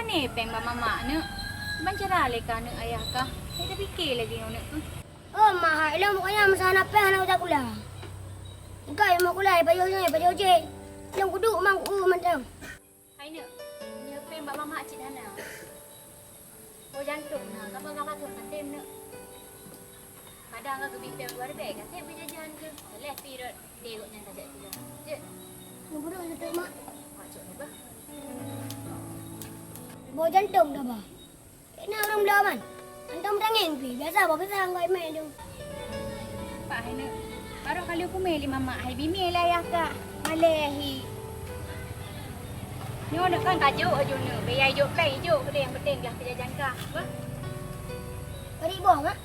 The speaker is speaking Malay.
nepeng mama ne. Bancara leka ne ayah kah. Saya dah fikir lagi ne. Oh, mahal lah mukanya masana pe anak udah kula. Ikai mau kula baju je. Yang kudu mang mentang. Hai ne. Dia peng mama cik dana. Oh jantung nah, kamu tu katem ne. Kadang aku bipel luar beg, katem berjajan ke. Leh pirot tengoknya saja tu. Je. Yang kudu letak mak. Macam ni bah. Bawa jantung dah bah. Ini orang belaman. Antum tangeng pi. Biasa apa bisa anggai main tu. Pak hai ne. Baru kali aku meli mama hai bimi lah ya kak. Malehi. Ni nak kan kajuk aja ne. Bayar juk play juk kedai yang penting lah kerja jangka. Apa? Beri buang mak.